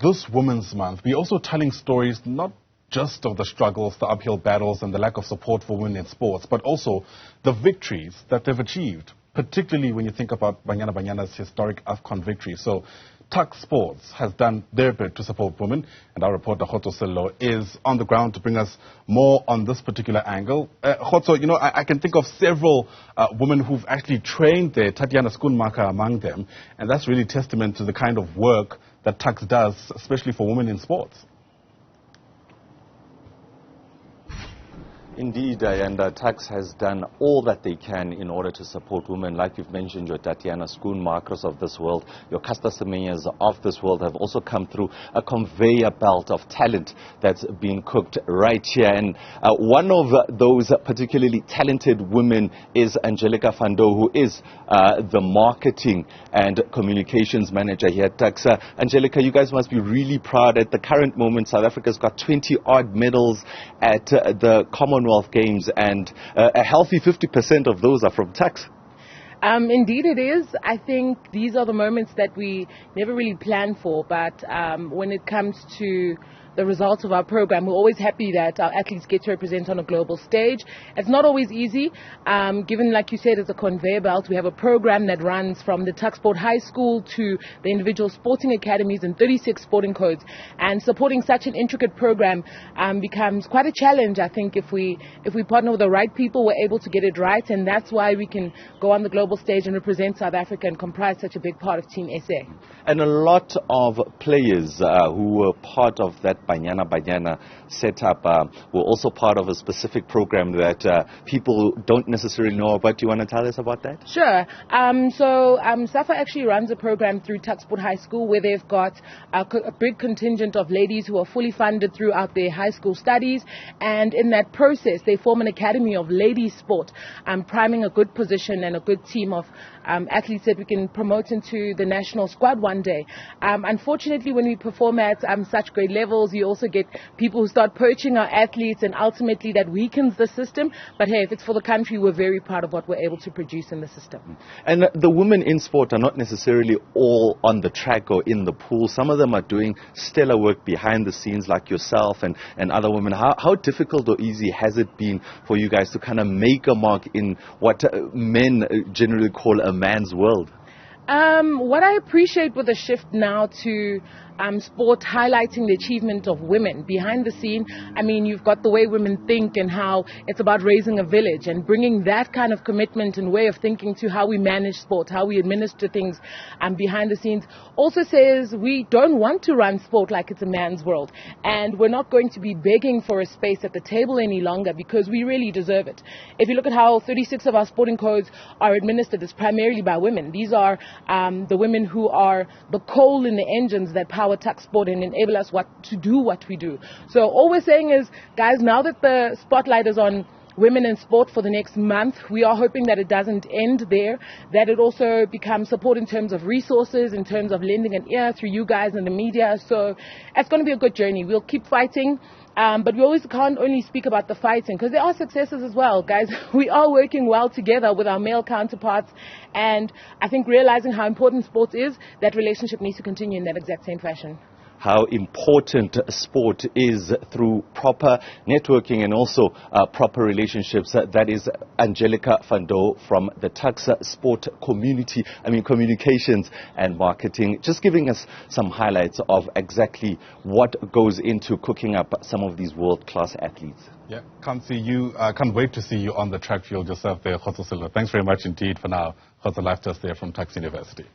This Women's Month, we're also telling stories not just of the struggles, the uphill battles and the lack of support for women in sports, but also the victories that they've achieved, particularly when you think about Banyana Banyana's historic Afcon victory. So Tuks Sport has done their bit to support women, and our reporter Khotso Sello is on the ground to bring us more on this particular angle. Khotso, you know, I can think of several women who've actually trained there, Tatiana Schoonmaker among them, and that's really testament to the kind of work that Tuks does, especially for women in sports. Indeed, and Tuks has done all that they can in order to support women. Like you've mentioned, your Tatiana Schoonmakers of this world, your Caster Semenya of this world have also come through a conveyor belt of talent that's being cooked right here. And one of those particularly talented women is Angelica van Doo, who is the marketing and communications manager here at Tuks. Angelica, you guys must be really proud. At the current moment, South Africa's got 20-odd medals at the Commonwealth Games, and a healthy 50% of those are from Tuks. Indeed it is. I think these are the moments that we never really plan for, but when it comes to the results of our program, we're always happy that our athletes get to represent on a global stage. It's not always easy, given, like you said, it's a conveyor belt. We have a program that runs from the Tuks Sport High School to the individual sporting academies in 36 sporting codes, and supporting such an intricate program becomes quite a challenge. I think if we partner with the right people, we're able to get it right, and that's why we can go on the global stage and represent South Africa and comprise such a big part of Team SA. And a lot of players who were part of that Banyana Banyana setup were also part of a specific program that people don't necessarily know about. Do you want to tell us about that? Sure. SAFA actually runs a program through Tuks Sport High School where they've got a big contingent of ladies who are fully funded throughout their high school studies, and in that process they form an academy of ladies sport, priming a good position and a good team of athletes that we can promote into the national squad one day. Unfortunately, when we perform at such great levels, you also get people who start poaching our athletes, and ultimately that weakens the system. But hey, if it's for the country, we're very proud of what we're able to produce in the system. And the women in sport are not necessarily all on the track or in the pool. Some of them are doing stellar work behind the scenes, like yourself and other women. How difficult or easy has it been for you guys to kind of make a mark in what men generally call a man's world? What I appreciate with the shift now to sport highlighting the achievement of women behind the scene, I mean, you've got the way women think and how it's about raising a village, and bringing that kind of commitment and way of thinking to how we manage sport, how we administer things behind the scenes, also says we don't want to run sport like it's a man's world, and we're not going to be begging for a space at the table any longer, because we really deserve it. If you look at how 36 of our sporting codes are administered, it's primarily by women. These are the women who are the coal in the engines that power Tuks Sport and enable us to do what we do. So all we're saying is, guys, now that the spotlight is on women in sport for the next month, we are hoping that it doesn't end there, that it also becomes support in terms of resources, in terms of lending an ear through you guys and the media. So it's going to be a good journey. We'll keep fighting. But we always can't only speak about the fighting, because there are successes as well, guys. We are working well together with our male counterparts, and I think realizing how important sports is, that relationship needs to continue in that exact same fashion. How important sport is through proper networking and also proper relationships. That is Angelica van Doo from the Tuks Sport communications and marketing, just giving us some highlights of exactly what goes into cooking up some of these world-class athletes. Yeah, can't wait to see you on the track field yourself there, Khotso Sello. Thanks very much indeed for now. Khotso Live Test there from Tuks University.